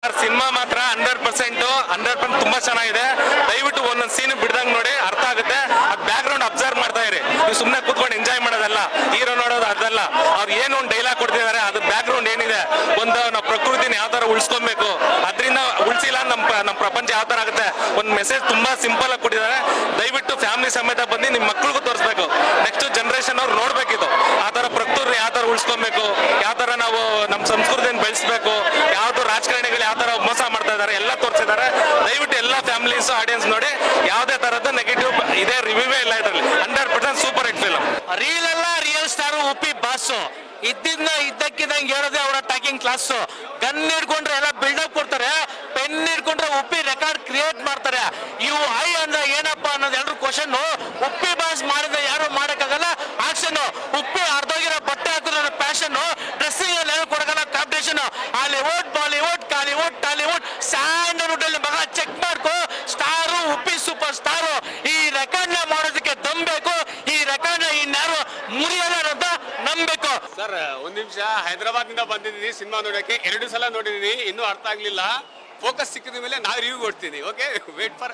Cinema ಮಾತ್ರ 100% ತುಂಬಾ ಚೆನ್ನಾಗಿದೆ. ದಯವಿಟ್ಟು ಒಂದೊಂದು ಸೀನ್ ಬಿಡ್ದಂಗೆ ನೋಡಿ, ಅರ್ಥ ಆಗುತ್ತೆ. ಅದು ಬ್ಯಾಕ್ ಗ್ರೌಂಡ್ ಅಬ್ಸರ್ವ್ ಮಾಡ್ತಾ ಇರಿ. ನೀವು ಸುಮ್ಮನೆ ಕೂತ್ಕೊಂಡು ಎಂಜಾಯ್ ಮಾಡೋದಲ್ಲ, ಹೀರೋ ನೋಡೋದು ಅದಲ್ಲ. ಅವ್ರು ಏನು ಒಂದು ಡೈಲಾಗ್ ಕೊಡ್ತಿದ್ದಾರೆ, ಅದು ಬ್ಯಾಕ್ ಗ್ರೌಂಡ್ ಏನಿದೆ, ಒಂದು ನಾವು ಪ್ರಕೃತಿನ ಯಾವ ತರ ಉಳಿಸ್ಕೊಬೇಕು, ಅದರಿಂದ ಉಳಿಸಿಲ್ಲ ನಮ್ಮ ಪ್ರಪಂಚ ಯಾವ ತರ ಆಗುತ್ತೆ. ಒಂದು ಮೆಸೇಜ್ ತುಂಬಾ ಸಿಂಪಲ್ ಆಗಿ ಕೊಟ್ಟಿದ್ದಾರೆ. ದಯವಿಟ್ಟು ಫ್ಯಾಮಿಲಿ ಸಮೇತ ಬಂದು ನಿಮ್ಮ ಮಕ್ಳಿಗೂ ತೋರಿಸ್ಬೇಕು. ನೆಕ್ಸ್ಟ್ ಜನರೇಷನ್ ಅವ್ರು ನೋಡ್ಬೇಕಿತ್ತು, ಆ ತರ ಪ್ರಕೃತಿ ಯಾವ ತರ ಉಳಿಸ್ಕೊಬೇಕು, ಯಾವ ತರ ನಾವು ನಮ್ಮ ಸಂಸ್ಕೃತಿಯನ್ನು ಬೆಳೆಸಬೇಕು, ಯಾವ್ದು ರಾಜಕಾರಣಿಗಳು ಯಾವ ತರ ಮೋಸ ಮಾಡ್ತಾ ಇದ್ದಾರೆ ಎಲ್ಲ ತೋರಿಸಿದ್ದಾರೆ. ದಯವಿಟ್ಟು ಎಲ್ಲ ಫ್ಯಾಮಿಲೀಸ್ ಆಡಿಯನ್ಸ್ ನೋಡಿ, ಯಾವುದೇ ತರದ್ದು ನೆಗೆಟಿವ್ ಇದೇ ರಿವ್ಯೂವೇ ಇಲ್ಲ ಇದರಲ್ಲಿ. 100% ಸೂಪರ್ ಹಿಟ್ ಫಿಲ್ಮ್. ರೀಲ್ ಅಲ್ಲ, ರಿಯಲ್ ಸ್ಟಾರ್ ಉಪ್ಪಿ ಬಾಸು. ಇದ್ದಕ್ಕಿದ್ದಂಗೆ ಹೇಳೋದೇ ಅವರ ಟಾಕಿಂಗ್ ಕ್ಲಾಸ್. ಗನ್ ಹಿಡ್ಕೊಂಡ್ರೆ ಎಲ್ಲ ಬಿಲ್ಡಪ್ ಕೊಡ್ತಾರೆ, ಪೆನ್ ಹಿಡ್ಕೊಂಡ್ರೆ ಉಪ್ಪಿ ರೆಕಾರ್ಡ್ ಕ್ರಿಯೇಟ್ ಮಾಡ್ತಾರೆ. ಇವು ಐ ಅಂದ್ರೆ ಏನಪ್ಪಾ ಅನ್ನೋದು ಎಲ್ರು ಕ್ವಶನ್. ಉಪ್ಪಿ ಬಾಸ್ ಮಾಡಿದ್ರೆ ಯಾರು ಮಾಡಕ್ಕಾಗಲ್ಲ. ಆಕ್ಷನ್ ಉಪ್ಪಿ ಅರ್ಧೋಗಿರೋ ಬಟ್ಟೆ ಹಾಕಿದ್ರೆ ಪ್ಯಾಷನ್, ಡ್ರೆಸ್ಸಿಂಗ್ ಎಲ್ಲ ಕೊಡಗಲ್ಲ competition. Hollywood, Bollywood, Kollywood, Tollywood, Sandalwood ಅಲ್ಲಿ ಮಗ ಚೆಕ್ ಮಾಡ್ಕೋ. Star Uppi super star. ಈ ರೆಕಾರ್ಡ್ ನ ಮಾಡೋದಕ್ಕೆ ದಮ್ಬೇಕು. ಈ ರೆಕಾರ್ಡ್ ನ ಇನ್ಯಾರು ಮುರಿಯಲ್ಲ ಅಂತ ನಂಬಬೇಕು. ಸರ್ ಒಂದ್ ನಿಮಿಷ, ಹೈದರಾಬಾದ್ ನಿಂದ ಬಂದಿದ್ದೀನಿ ಸಿನಿಮಾ ನೋಡಕ್ಕೆ. 2 ಸಲ ನೋಡಿದೀನಿ, ಇನ್ನೂ ಅರ್ಥ ಆಗ್ಲಿಲ್ಲ. ಫೋಕಸ್ ಸಿಕ್ಕಿದ ಮೇಲೆ ನಾವು ರಿವ್ಯೂ ಕೊಡ್ತೀನಿ. Okay, wait for.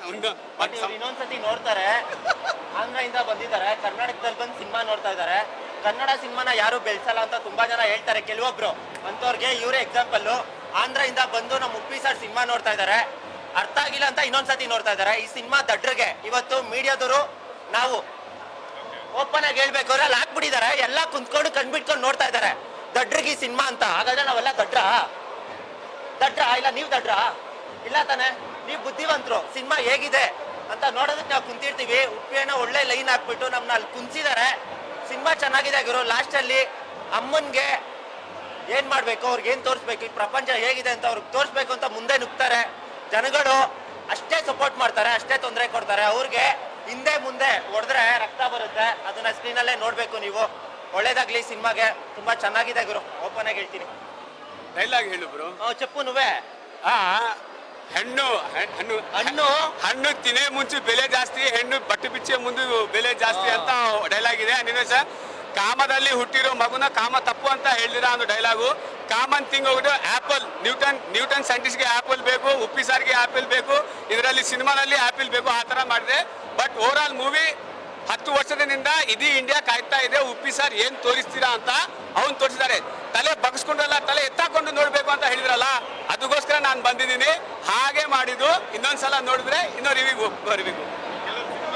ಇನ್ನೊಂದ್ಸತಿ ನೋಡ್ತಾರೆ. ಆಂಧ್ರದಿಂದ ಬಂದಿದ್ದಾರೆ, ಕರ್ನಾಟಕದಲ್ಲಿ ಬಂದು ಸಿನಿಮಾ ನೋಡ್ತಾ ಇದ್ದಾರೆ. ಕನ್ನಡ ಸಿನಿಮಾನ ಯಾರು ಬೆಳೆಸಲ್ಲ ಅಂತ ತುಂಬಾ ಜನ ಹೇಳ್ತಾರೆ ಕೆಲವೊಬ್ರು. ಅಂತವ್ರಿಗೆ ಇವರೇ ಎಕ್ಸಾಂಪಲ್. ಆಂಧ್ರದಿಂದ ಬಂದು ನಮ್ಮ ಉಪ್ಪಿ ಸರ್ ಸಿನಿಮಾ ನೋಡ್ತಾ ಇದ್ದಾರೆ, ಅರ್ಥ ಆಗಿಲ್ಲ ಅಂತ ಇನ್ನೊಂದ್ಸತಿ ನೋಡ್ತಾ ಇದ್ದಾರೆ. ಈ ಸಿನಿಮಾ ದಡ್ರಿಗೆ ಇವತ್ತು ಮೀಡಿಯಾದವರು ನಾವು ಓಪನ್ ಆಗಿ ಹೇಳ್ಬೇಕು, ಅಲ್ಲಿ ಹಾಕ್ಬಿಟ್ಟಿದ್ದಾರೆ. ಎಲ್ಲ ಕುಂತ್ಕೊಂಡು ಕಣ್ಬಿಟ್ಕೊಂಡು ನೋಡ್ತಾ ಇದ್ದಾರೆ ದಡ್ರಿಗೆ ಈ ಸಿನಿಮಾ ಅಂತ. ಹಾಗಾದ್ರೆ ನಾವೆಲ್ಲ ದಡ್ರ ಇಲ್ಲ, ನೀವು ದಡ್ರ ಇಲ್ಲ ತಾನೆ? ನೀವು ಬುದ್ಧಿವಂತರು. ಸಿನಿಮಾ ಹೇಗಿದೆ ಅಂತ ನೋಡೋದಕ್ಕೆ ನಾವು ಕುಂತಿರ್ತೀವಿ. ಉಪ್ಪಿನ ಒಳ್ಳೆ ಲೈನ್ ಹಾಕ್ಬಿಟ್ಟು ನಮ್ನ ಅಲ್ಲಿ ಕುಂತಿದ್ದಾರೆ. ಸಿನಿಮಾ ಚೆನ್ನಾಗಿದೆ ಆಗಿರೋ. ಲಾಸ್ಟ್ ಅಲ್ಲಿ ಅಮ್ಮನ್ಗೆ ಏನ್ ಮಾಡ್ಬೇಕು, ಅವ್ರಿಗೆ ಏನ್ ತೋರಿಸ್ಬೇಕು, ಈ ಪ್ರಪಂಚ ಹೇಗಿದೆ ಅಂತ ಅವ್ರಿಗೆ ತೋರಿಸ್ಬೇಕು ಅಂತ ಮುಂದೆ ನುಗ್ತಾರೆ. ಜನಗಳು ಅಷ್ಟೇ ಸಪೋರ್ಟ್ ಮಾಡ್ತಾರೆ, ಅಷ್ಟೇ ತೊಂದರೆ ಕೊಡ್ತಾರೆ. ಅವ್ರಿಗೆ ಹಿಂದೆ ಮುಂದೆ ಹೊಡೆದ್ರೆ ರಕ್ತ ಬರುತ್ತೆ. ಅದನ್ನ ಸ್ಕ್ರೀನಲ್ಲೇ ನೋಡ್ಬೇಕು ನೀವು. ಒಳ್ಳೇದಾಗ್ಲಿ ಸಿನಿಮಾಗೆ. ತುಂಬಾ ಚೆನ್ನಾಗಿದೆ ಗುರು, ಓಪನ್ ಆಗಿ ಹೇಳ್ತೀನಿ. ಡೈಲಾಗ್ ಹೇಳು ಬ್ರೋ. చెప్పు నువ్వే. ಹಣ್ಣು ಹಣ್ಣು ಹಣ್ಣು ಹಣ್ಣು ತಿನ್ನೇ ಮುಂಚೆ ಬೆಲೆ ಜಾಸ್ತಿ, ಹೆಣ್ಣು ಬಟ್ಟೆ ಬಿಚ್ಚೆ ಮುಂದೆ ಬೆಲೆ ಜಾಸ್ತಿ ಅಂತ ಡೈಲಾಗ್ ಇದೆ. ನಿನ್ನೆ ಸರ್, ಕಾಮದಲ್ಲಿ ಹುಟ್ಟಿರೋ ಮಗುನ ಕಾಮ ತಪ್ಪು ಅಂತ ಹೇಳಿದಿರ ಒಂದು ಡೈಲಾಗು. ಕಾಮನ್ ಥಿಂಗ್ ಹೋಗ್ಬಿಟ್ಟು ಆಪಲ್, ನ್ಯೂಟನ್ ಸೈಂಟಿಸ್ಟ್ಗೆ ಆಪಲ್ ಬೇಕು, ಉಪ್ಪಿ ಸಾರ್ಗೆ ಆಪಲ್ ಬೇಕು, ಇದರಲ್ಲಿ ಸಿನಿಮಾನಲ್ಲಿ ಆಪಲ್ ಬೇಕು, ಆ ಥರ ಮಾಡಿದೆ. ಬಟ್ ಓವರ್ ಆಲ್ ಮೂವಿ 10 ವರ್ಷದಿಂದ ಇಡೀ ಇಂಡಿಯಾ ಕಾಯ್ತಾ ಇದೆ, ಉಪ್ಪಿ ಸಾರ್ ಏನ್ ತೋರಿಸ್ತೀರಾ ಅಂತ. ಅವ್ನು ತೋರಿಸಿದ್ದಾರೆ. ತಲೆ ಬಗ್ಸ್ಕೊಂಡಲ್ಲ, ತಲೆ ಎತ್ತಾಕೊಂಡು ನೋಡ್ಬೇಕು ಅಂತ ಹೇಳಿದ್ರಲ್ಲ, ಅದಕ್ಕೋಸ್ಕರ ನಾನು ಬಂದಿದ್ದೀನಿ. ಹಾಗೆ ಮಾಡಿದ್ದು. ಇನ್ನೊಂದ್ಸಲ ನೋಡಿದ್ರೆ ಇನ್ನೂ ರಿವ್ಯೂ ಬರಬೇಕು.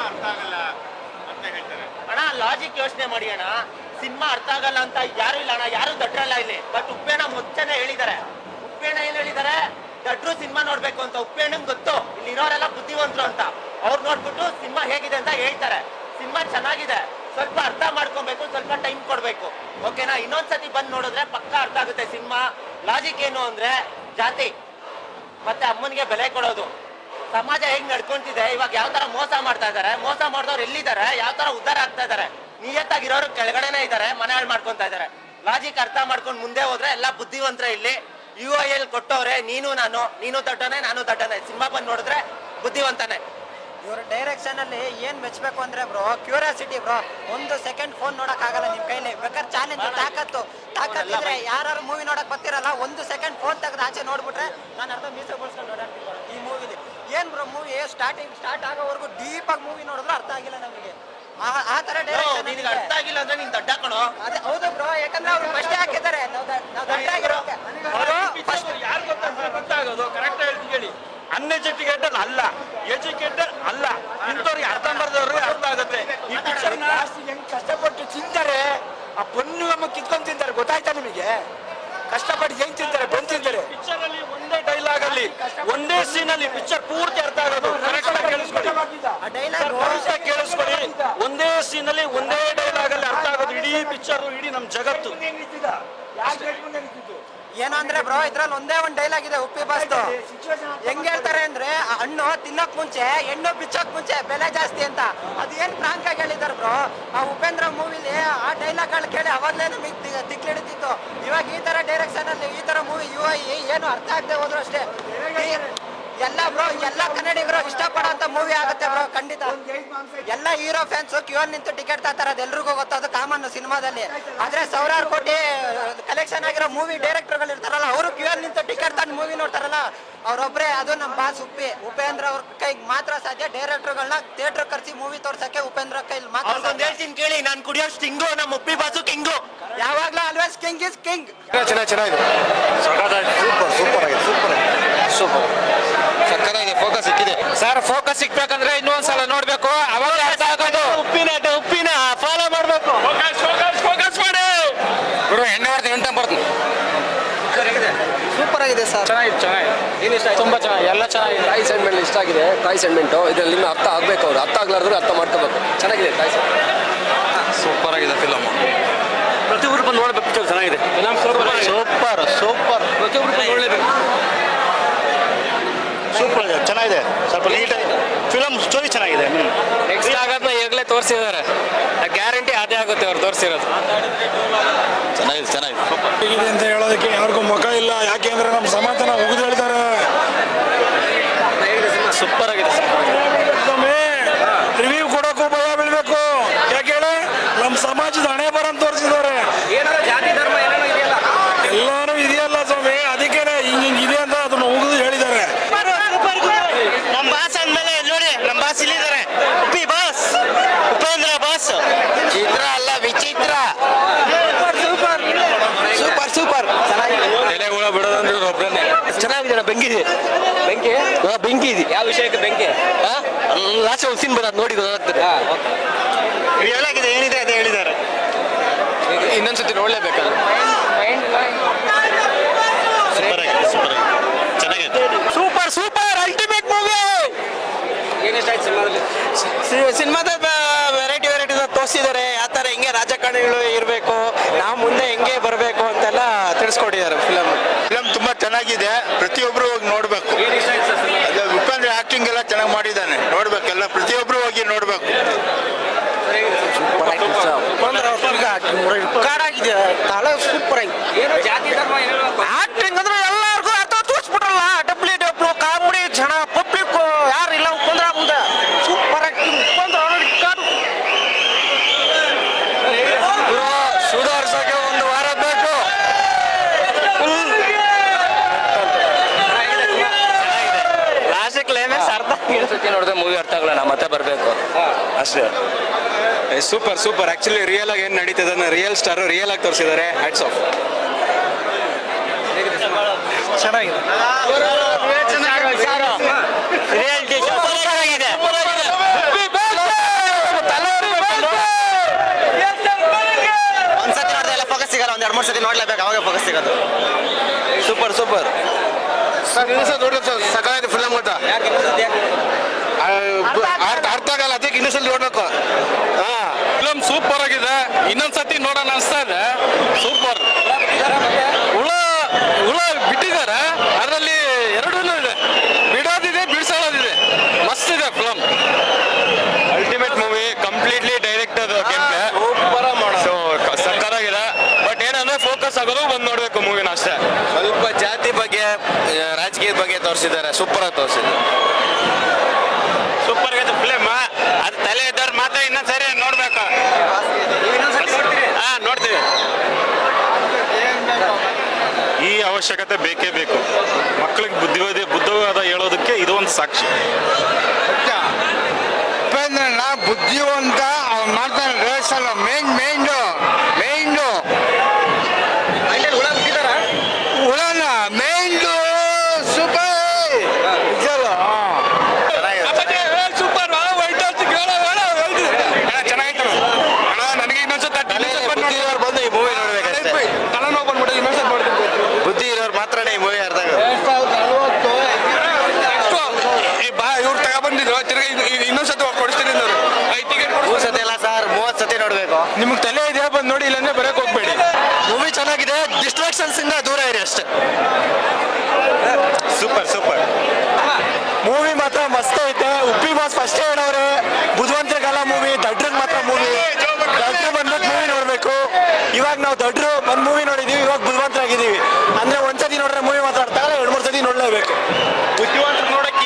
ಅರ್ಥ ಆಗಲ್ಲ ಅಂತ ಹೇಳ್ತಾರೆ ಅಣ್ಣ. ಲಾಜಿಕ್ ಯೋಚನೆ ಮಾಡಿ ಅಣ್ಣ. ಸಿನಿಮಾ ಅರ್ಥ ಆಗಲ್ಲ ಅಂತ ಯಾರು ಇಲ್ಲ ಅಣ್ಣ, ಯಾರು ದಡ್ರಲ್ಲ ಇಲ್ಲಿ. ಬಟ್ ಉಪ್ಪೇಣ ಮುಂಚೆನೆ ಹೇಳಿದ್ದಾರೆ. ಉಪ್ಪೇಣ ಏನ್ ಹೇಳಿದ್ದಾರೆ, ದಡ್ರು ಸಿನಿಮಾ ನೋಡ್ಬೇಕು ಅಂತ. ಉಪ್ಪೇಣಂಗ್ ಗೊತ್ತು ಇಲ್ಲಿ ಇರೋರೆಲ್ಲ ಬುದ್ಧಿವಂತರು ಅಂತ. ಅವ್ರು ನೋಡ್ಬಿಟ್ಟು ಸಿನಿಮಾ ಹೇಗಿದೆ ಅಂತ ಹೇಳ್ತಾರೆ. ಸಿನಿಮಾ ಚೆನ್ನಾಗಿದೆ, ಸ್ವಲ್ಪ ಅರ್ಥ ಮಾಡ್ಕೊಬೇಕು, ಸ್ವಲ್ಪ ಟೈಮ್ ಕೊಡ್ಬೇಕು. ಓಕೆನಾ? ಇನ್ನೊಂದ್ಸತಿ ಬಂದು ನೋಡಿದ್ರೆ ಪಕ್ಕ ಅರ್ಥ ಆಗುತ್ತೆ ಸಿನಿಮಾ. ಲಾಜಿಕ್ ಏನು ಅಂದ್ರೆ, ಜಾತಿ ಮತ್ತೆ ಅಮ್ಮನಿಗೆ ಬೆಲೆ ಕೊಡೋದು. ಸಮಾಜ ಹೇಗ್ ನಡ್ಕೊಂತಿದೆ, ಇವಾಗ ಯಾವ ತರ ಮೋಸ ಮಾಡ್ತಾ ಇದಾರೆ, ಮೋಸ ಮಾಡಿದವ್ರು ಎಲ್ಲಿದ್ದಾರೆ, ಯಾವ ತರ ಉದ್ಧಾರ ಆಗ್ತಾ ಇದಾರೆ. ನಿಯತ್ತಾಗಿರೋರು ಕೆಳಗಡೆನೆ ಇದಾರೆ, ಮನೆ ಹಾಳು ಮಾಡ್ಕೊಂತ ಇದಾರೆ. ಲಾಜಿಕ್ ಅರ್ಥ ಮಾಡ್ಕೊಂಡು ಮುಂದೆ ಹೋದ್ರೆ ಎಲ್ಲ ಬುದ್ಧಿವಂತರ ಇಲ್ಲಿ. UIL ಕೊಟ್ಟವ್ರೆ, ನೀನು ದಡ್ಡನೆ, ನಾನು ದಡ್ಡನೆ. ಸಿನಿಮಾ ಬಂದು ನೋಡಿದ್ರೆ ಬುದ್ಧಿವಂತನೇ. ಇವ್ರ ಡೈರೆಕ್ಷನ್ ಅಲ್ಲಿ ಏನ್ ಮೆಚ್ಚಬೇಕು ಅಂದ್ರೆ bro, curiosity bro. 1 second phone ನೋಡಕ್ ಆಗಲ್ಲ ನಿಮ್ ಕೈಲಿ. ಬೇಕಾದ್ರೆ ಚಾಲೆಂಜ್ ತಾಕತ್ತಿದ್ರೆ ಯಾರು ಮೂವಿ ನೋಡಕ್ ಬರ್ತಿರಲ್ಲ, 1 ಸೆಕೆಂಡ್ ಫೋನ್ ತೆಗೆದು ಆಚೆ ನೋಡ್ಬಿಟ್ರೆ ನಾನು ಅರ್ಧ ಮೀಸೆ ಬೋಳ್ಸ್ಕೊಂಡು ನೋಡಾಡ್ತೀನಿ ಈ ಮೂವಿಲಿ. ಏನ್ ಬ್ರೋ ಮೂವಿ ಸ್ಟಾರ್ಟ್ ಆಗೋವರೆಗೂ ಡೀಪ್ ಆಗಿ ಮೂವಿ ನೋಡಿದ್ರೆ ಅರ್ಥ ಆಗಿಲ್ಲ ನಮಗೆ. ಆ ತರ ಡೈರೆಕ್ಷನ್ ನಿನಗೆ ಅರ್ಥ ಆಗಿಲ್ಲ ಅಂದ್ರೆ ನೀನ್ ದಡ್ಡ ಕಣೋ. ಅದೇ ಹೌದು ಬ್ರೋ, ಯಾಕಂದ್ರೆ ಅವ್ರು ಫಸ್ಟ್ ಹಾಕಿದ್ದಾರೆ. ನಾವು ದಡ್ಡ ಆಗಿರೋ ಯಾರು ಗೊತ್ತಾಗೋದು ಕರೆಕ್ಟ್ ಹೇಳ್ತೀನಿ ಕೇಳಿ. ಅನ್ಎಜುಕೇಟೆಡ್ ಅಲ್ಲ, ಎಜುಕೇಟೆಡ್ ಅಲ್ಲ, ಇಂಥವ್ರಿಗೆ ಅರ್ಥ ಮಾಡಿದವ್ರಿಗೆ ಅರ್ಥ ಆಗುತ್ತೆ. ಈ ಪಿಕ್ಚರ್ ಹೆಂಗ್ ಕಷ್ಟಪಟ್ಟು ತಿಂತಾರೆ, ಆ ಪೊನ್ನು ನಮ್ಮ ಕಿತ್ಕೊಂಡು ತಿಂತಾರೆ. ಗೊತ್ತಾಯ್ತಾ ನಿಮಗೆ? ಕಷ್ಟಪಟ್ಟು ಹೆಂಗ್ ತಿಂತಾರೆ, ಬಂದು ತಿಂತಾರೆ. ಪಿಕ್ಚರ್ ಅಲ್ಲಿ ಒಂದೇ ಡೈಲಾಗ್ ಅಲ್ಲಿ, ಒಂದೇ ಸೀನ್ ಅಲ್ಲಿ ಪಿಕ್ಚರ್ ಪೂರ್ತಿ ಅರ್ಥ ಆಗೋದು. ಕರೆಕ್ಟ್ ಆಗಿ ಕೇಳಿಸ್ಕೊಳ್ಳಿ, ಕೇಳಿಸ್ಕೊಳ್ಳಿ. ಒಂದೇ ಸೀನ್ ಅಲ್ಲಿ ಒಂದೇ ಡೈಲಾಗ್ ಅಲ್ಲಿ ಅರ್ಥ ಆಗೋದು ಇಡೀ ಪಿಕ್ಚರ್, ಇಡೀ ನಮ್ ಜಗತ್ತು. ಏನು ಅಂದ್ರೆ ಬ್ರೋ, ಇದ್ರಲ್ಲಿ ಒಂದೇ ಒಂದು ಡೈಲಾಗ್ ಇದೆ ಉಪ್ಪಿ ಬಾಸ್ದು. ಹೆಂಗ್ ಹೇಳ್ತಾರೆ ಅಂದ್ರೆ, ಹಣ್ಣು ತಿನ್ನಕ್ ಮುಂಚೆ ಹೆಣ್ಣು ಬಿಚ್ಚಕ್ ಮುಂಚೆ ಬೆಲೆ ಜಾಸ್ತಿ ಅಂತ. ಅದೇನ್ ಫ್ರಾಂಕ್ ಆಗಿ ಹೇಳಿದಾರೆ ಬ್ರೋ. ಆ ಉಪೇಂದ್ರ ಮೂವಿಲಿ ಆ ಡೈಲಾಗ್ಗಳು ಕೇಳಿ ಅವಾಗ್ಲೇ ನಮಗೆ ತಿಕ್ಲಿಡಿತಿತ್ತು. ಇವಾಗ ಈ ತರ ಡೈರೆಕ್ಷನ್ ಅಲ್ಲಿ ಈ ತರ ಮೂವಿ UI ಏನು ಅರ್ಥ ಆಗದೆ ಹೋದ್ರು ಅಷ್ಟೇ. ಎಲ್ಲ ಬ್ರೋ ಎಲ್ಲ ಕನ್ನಡಿಗರು ಇಷ್ಟಪಡೋಂಥ ಮೂವಿ ಆಗುತ್ತೆ ಬ್ರೋ ಖಂಡಿತ. ಎಲ್ಲ ಹೀರೋ ಫ್ಯಾನ್ಸ್ ಕ್ಯೂ ನಿಂತು ಟಿಕೆಟ್ ತಗೋತಾರೆ, ಅದು ಎಲ್ರಿಗೂ ಗೊತ್ತದು ಕಾಮನ್ ಸಿನಿಮಾದಲ್ಲಿ. ಆದ್ರೆ ಸಾವಿರಾರು ಕೋಟಿ ಕಲೆಕ್ಷನ್ ಆಗಿರೋ ಮೂವಿ ಡೈರೆಕ್ಟರ್ಗಳು ಇರ್ತಾರಲ್ಲ, ಅವರು ಕ್ಯೂ ನಿಂತು ಟಿಕೆಟ್ ತಂದು ಮೂವಿ ನೋಡ್ತಾರಲ್ಲ, ಅವ್ರೊಬ್ರೆ. ಅದು ನಮ್ಮ ಬಾಸ್ ಉಪೇಂದ್ರ ಅವ್ರ ಕೈಗೆ ಮಾತ್ರ ಸಾಧ್ಯ. ಡೈರೆಕ್ಟರ್ಗಳನ್ನ ಥಿಯೇಟರ್ ಕರ್ಸಿ ಮೂವಿ ತೋರ್ಸಕ್ಕೆ ಉಪೇಂದ್ರ ಕೈಲಿ ಮಾತ್ರ. ಹೇಳ್ತೀನಿ ಕೇಳಿ, ನಾನು ಕುಡಿಯೋ ಸ್ಟಿಂಗು, ನಮ್ಮ ಉಪ್ಪಿ ಬಾಸು ಕಿಂಗು. ಯಾವಾಗ್ಲೂ ಆಲ್ವೇಸ್ ಕಿಂಗ್ ಇಸ್ ಕಿಂಗ್. ಚೆನ್ನಾಗಿದೆ, ಸೂಪರ್ ಸಕ್ಕತ್ತಾಗಿದೆ. ಫೋಕಸ್ ಸಿಕ್ಕಿದೆ ಸರ್. ಫೋಕಸ್ ಸಿಕ್ಬೇಕಂದ್ರೆ ಇನ್ನೊಂದ್ಸಲ ನೋಡ್ಬೇಕು, ಅವಾಗ ಅರ್ಥ ಆಗೋದು. ಉಪ್ಪಿನ ಫಾಲೋ ಮಾಡ್ಬೇಕು. ಫೋಕಸ್ ಮಾಡಿ ಗುರು. ಎಣ್ಣೆ ಬರ್ತೀನಿ ಎಂತ ಬರ್ತೀನಿ. ಸೂಪರ್ ಆಗಿದೆ ಸರ್. ಚೆನ್ನಾಗಿದೆ, ತುಂಬಾ ಚೆನ್ನಾಗಿ, ಎಲ್ಲ ಚೆನ್ನಾಗಿದೆ. ತಾಯಿ ಸೆಂಡ್ಮೆಂಟ್ ಇಷ್ಟ ಆಗಿದೆ. ತಾಯಿ ಸೆಂಡ್ಮೆಂಟು ಇದರಲ್ಲಿ ಇನ್ನೂ ಅರ್ಥ ಆಗ್ಬೇಕು, ಅವ್ರು ಅರ್ಥ ಆಗ್ಲಾರ್ದ್ರೆ ಅರ್ಥ ಮಾಡ್ಕೋಬೇಕು. ಚೆನ್ನಾಗಿದೆ ತಾಯಿ ಸೆಂಡ್ಮೆಂಟ್. ಸೂಪರ್ ಆಗಿದೆ ಫಿಲಮ್. ಪ್ರತಿಯೊಬ್ಬರು ಬಂದು ನೋಡ್ಬೇಕು, ಪಿಕ್ಚರ್ ಚೆನ್ನಾಗಿದೆ. ಸೂಪರ್ ಪ್ರತಿಯೊಬ್ಬರು ಬಂದು ನೋಡಲೇಬೇಕು. ಸೂಪರ್ ಆಗಿದೆ, ಚೆನ್ನಾಗಿದೆ, ಸ್ವಲ್ಪ ನೀಟಾಗಿದೆ ಫಿಲಮ್. ಸ್ಟೋರಿ ಚೆನ್ನಾಗಿದೆ. ನೆಕ್ಸ್ಟ್ ಆಗೋದನ್ನ ಈಗಲೇ ತೋರಿಸಿದ್ದಾರೆ, ಗ್ಯಾರಂಟಿ ಅದೇ ಆಗುತ್ತೆ ಅವ್ರು ತೋರಿಸಿರೋದು. ಚೆನ್ನಾಗಿದೆ. ಇದೆ ಅಂತ ಹೇಳೋದಕ್ಕೆ ಯಾರಿಗೂ ಮುಖ ಇಲ್ಲ. ಯಾಕೆಂದ್ರೆ ನಮ್ಮ ಸಮಾಧಾನ ಉಗಿದು ಹೇಳ್ತಾರೆ. ಸೂಪರ್ ಆಗಿದೆ. ರಿವ್ಯೂ ಕೊಡೋಕ್ಕೂ ಭಯ ಬೀಳ್ಬೇಕು. ಯಾಕೆ ಹೇಳಿ, ನಮ್ಮ ಸಮಾಜದ ಹಣೆ ಬರಂತ ತೋರಿಸಿದ್ದಾರೆ. ಎಲ್ಲಾನು ಇದೆಯಲ್ಲ ಸ್ವಾಮಿ, ಅದಕ್ಕೇನೆ ಹಿಂಗಿದೆ ಅಂತ ಅದನ್ನ ಉಗಿದು ಹೇಳಿದ್ದಾರೆ. ನಮ್ಮ ಬಾಸ್ ಅಂದ್ಮೇಲೆ ನೋಡಿ, ನಮ್ಮ ಬಾಸ್ ಇಲ್ಲಿದ್ದಾರೆ. Uppi boss, Upendra boss. ಚಿತ್ರ ಅಲ್ಲ ವಿಚಿತ್ರ. ಸೂಪರ್ ತಲೆಗಳ ಬಿಡೋದಂದ್ರೆ ಒಬ್ಬರನ್ನೇ. ಚೆನ್ನಾಗಿದೆ. ಬೆಂಕಿ ಇದೆ. ಯಾವ ವಿಷಯಕ್ಕೆ ಬೆಂಕಿ? ಲಾಸ್ಟ್ ಒಂದು ಸೀನ್ ಬರೋದು ನೋಡಿ ಗೊತ್ತಾಗ್ತದೆ. ಹೇಳಾಗಿದೆ, ಏನಿದೆ ಅದೇ ಹೇಳಿದ್ದಾರೆ. ಇನ್ನೊಂದ್ಸತಿ ನೋಡ್ಲೇಬೇಕಲ್ಲ. Super ultimate movie. ಸಿನಿಮಾದ ವೆರೈಟಿ ತೋರಿಸಿದ್ದಾರೆ. ಯಾವ ಥರ ಹೆಂಗೆ ರಾಜಕಾರಣಿಗಳು ಇರಬೇಕು, ನಾವು ಮುಂದೆ ಹೆಂಗೆ ಬರಬೇಕು ಅಂತೆಲ್ಲ ತಿಳಿಸ್ಕೊಟ್ಟಿದ್ದಾರೆ ಫಿಲಮ್ ತುಂಬಾ ಚೆನ್ನಾಗಿದೆ. ಪ್ರತಿಯೊಬ್ರು ಹೋಗಿ ನೋಡ್ಬೇಕು. ಉಪೇಂದ್ರ ಆಕ್ಟಿಂಗ್ ಎಲ್ಲ ಚೆನ್ನಾಗಿ ಮಾಡಿದ್ದಾನೆ. ನೋಡ್ಬೇಕೆಲ್ಲ, ಪ್ರತಿಯೊಬ್ರು ಹೋಗಿ ನೋಡ್ಬೇಕು. ಕಾಡಾಗಿದೆ, ತಳ ಸೂಪರ್ ಆಗಿ. ಆಕ್ಟಿಂಗ್ ಅಂದ್ರೆ ಎಲ್ಲರಿಗೂ ಅರ್ಥ ತೋರಿಸ್ಬಿಟ್ರಲ್ಲ. ಡಬ್ಲ್ಯೂ ಕಾಮಿಡಿ ಜನ ಪಬ್ಲಿಕ್ ಯಾರಿಲ್ಲ ಉಪೇಂದ್ರ ಮುಂದೆ. Super acting Upendra. ಸುಧಾರಿಸೋಕೆ ಒಂದು ವಾರ ಬೇಕು. ಲಾಸ್ಟ್ ಕ್ಲೈಮ್ಯಾಕ್ಸ್ ಅರ್ಥ ಸತಿ ನೋಡಿದ್ರೆ ಮೂವಿ ಅರ್ಥ ಆಗಲ್ಲ, ನಾ ಮತ್ತೆ ಬರಬೇಕು ಅಷ್ಟೇ. ಸೂಪರ್. ಆಕ್ಚುಲಿ ರಿಯಲ್ ಆಗಿ ಏನ್ ನಡೀತದೆ ಅದನ್ನ ರಿಯಲ್ ಸ್ಟಾರ್ ರಿಯಲ್ ಆಗಿ ತೋರಿಸಿದ್ದಾರೆ. Hats off. ಚೆನ್ನಾಗಿದೆ. ರಿಯಾಲಿಟಿ ಶೋ ಸೂಪರ್ ಆಗಿದೆ. ಒಂದ್ಸತಿ ನೋಡಿದ್ರೆ ಎಲ್ಲ ಫೋಕಸ್ ಸಿಗಲ್ಲ, ಒಂದ್ 2-3 ಸತಿ ನೋಡ್ಲೇಬೇಕು, ಅವಾಗ ಫೋಕಸ್ ಸಿಗೋದು. ಸೂಪರ್ ನೋಡ್ಬೇಕು. ಸಕಾಲ ಫಿಲಮ್ ಗೊತ್ತಾ, ಅರ್ಥ ಆಗಲ್ಲ, ಅದಕ್ಕೆ ಇನ್ನೊಂದ್ಸಲ ನೋಡ್ಬೇಕು. ಫಿಲಮ್ ಸೂಪರ್ ಆಗಿದೆ. ಇನ್ನೊಂದ್ಸತಿ ನೋಡೋಣ ಅನಿಸ್ತಾ ಇದೆ. ಸೂಪರ್. ಹುಳ ಬಿಟ್ಟಿದ್ದಾರೆ, ಅದರಲ್ಲಿ ಎರಡೂ ಇದೆ. ಬಿಡೋದಿದೆ, ಬಿಡಿಸೋದಿದೆ. ಮಸ್ತ್ ಇದೆ film. Ultimate movie, completely director so ಸಕ್ಕತ್ತಾಗಿದೆ. ಬಟ್ ಏನಂದ್ರೆ ಫೋಕಸ್ ಆಗೋದು ಬಂದು ನೋಡ್ಬೇಕು ಮೂವಿನ ಅಷ್ಟೇ. ಸ್ವಲ್ಪ ಜಾತಿ ಬಗ್ಗೆ, ರಾಜಕೀಯದ ಬಗ್ಗೆ ತೋರಿಸಿದ್ದಾರೆ. ಸೂಪರ್ ಆಗಿ ತೋರಿಸಿದ್ದಾರೆ. ಸೂಪರ್ ಆಗಿದೆ ಫಿಲಮ್. ಅದು ತಲೆ ಇದ್ದವ್ರು ಮಾತ್ರ ಇನ್ನೊಂದ್ಸರಿ ನೋಡ್ಬೇಕು. ನೋಡ್ತೀವಿ. ಈ ಅವಶ್ಯಕತೆ ಬೇಕೇ ಬೇಕು. ಮಕ್ಕಳಿಗೆ ಬುದ್ಧಿವಾದ ಹೇಳೋದಕ್ಕೆ ಇದು ಒಂದು ಸಾಕ್ಷಿ. ಉಪೇಂದ್ರನ ಬುದ್ಧಿವಂತ ಅವ್ನು ಮಾಡ್ತಾನೆ. ರೇಸ್ ಅಲ್ಲ ಮೈಂಡು ಉಳನ ಮೈಂಡು ಸೂಪರ್. ಚೆನ್ನಾಗಿತ್ತು ನನಗೆ. ಇನ್ನೊಂದ್ಸತಿ ಬಂದು ಈ ಮೂವಿ ನೋಡ್ಬೇಕಷ್ಟೇ. ತಲೆನೋವು ಬಂದ್ಬಿಟ್ಟು ಇನ್ನೊಂದ್ಸತಿ ನೋಡ್ತೀನಿ. ಬುದ್ಧಿ ಇರೋರು ಮಾತ್ರನೇ ಈ ಮೂವಿ ಅರ್ಥ ಆಗೋದು. ಇವ್ರು ತಗೊಬಂದಿದ್ರು, ತಿರ್ಗಿ ಇನ್ನೊಂದ್ಸತಿ ಕೊಡಿಸ್ತೀನಿ. 3 ಸತಿ ಅಲ್ಲ ಸರ್, 30 ಸತಿ ನೋಡ್ಬೇಕು. ನಿಮ್ಗೆ ತಲೆ ಇದೆಯಾ ಬಂದು ನೋಡಿ, ಇಲ್ಲಾಂದ್ರೆ ಬರಕ್ ಹೋಗ್ಬೇಡಿ. ಮೂವಿ ಚೆನ್ನಾಗಿದೆ, ಡಿಸ್ಟ್ರಾಕ್ಷನ್ಸ್ ಇಂದ ದೂರ ಇರಿ ಅಷ್ಟೇ. ಸೂಪರ್ ಮೂವಿ ಮಾತ್ರ ಮಸ್ತ್ ಐತೆ. ಉಪ್ಪಿ ಬಾಸ್ ಫಸ್ಟ್ ಹೇಳವ್ರೆ, ಬುದ್ಧಿವಂತರಿಗೆಲ್ಲ ಮೂವಿ, ದಡ್ರಿಗೆ ಮಾತ್ರ ಮೂವಿ. ದಡ್ರು ಬಂದ್ಬಿಟ್ಟು ಮೂವಿ ನೋಡ್ಬೇಕು. ಇವಾಗ ನಾವು ದಡ್ರು ಬಂದು ಮೂವಿ ನೋಡಿದೀವಿ, ಇವಾಗ ಬುದ್ಧಿವಂತರಾಗಿದ್ದೀವಿ. ಅಂದ್ರೆ ಒಂದ್ಸತಿ ನೋಡ್ರೆ ಮೂವಿ ಮಾತ್ರ ಅರ್ಥ ಆಗಲ್ಲ, 2-3 ಸತಿ ನೋಡ್ಲೇಬೇಕು. ಬುದ್ಧಿವಂತರು ನೋಡಕ್ಕೆ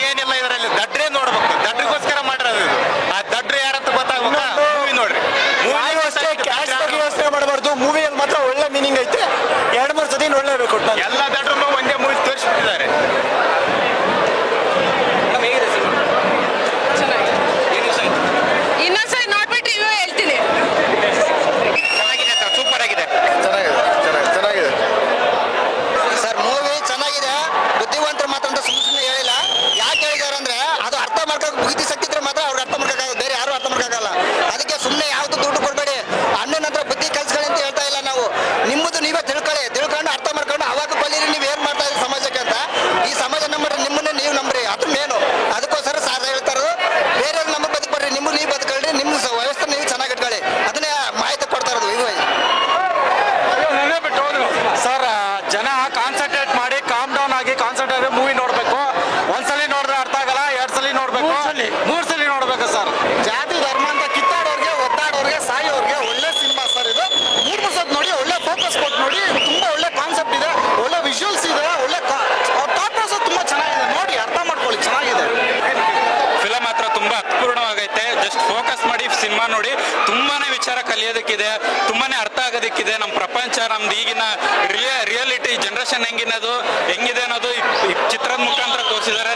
ಜಸ್ಟ್ ಫೋಕಸ್ ಮಾಡಿ ಸಿನಿಮಾ ನೋಡಿ. ತುಂಬಾನೇ ವಿಚಾರ ಕಲಿಯೋದಕ್ಕಿದೆ, ತುಂಬಾನೇ ಅರ್ಥ ಆಗೋದಕ್ಕಿದೆ. ನಮ್ಮ ಪ್ರಪಂಚ, ನಮ್ದು ಈಗಿನ ರಿಯಾಲಿಟಿ ಜನರೇಷನ್ ಹೆಂಗಿದೆ ಅನ್ನೋದು ಈ ಚಿತ್ರದ ಮುಖಾಂತರ ತೋರಿಸಿದ್ದಾರೆ.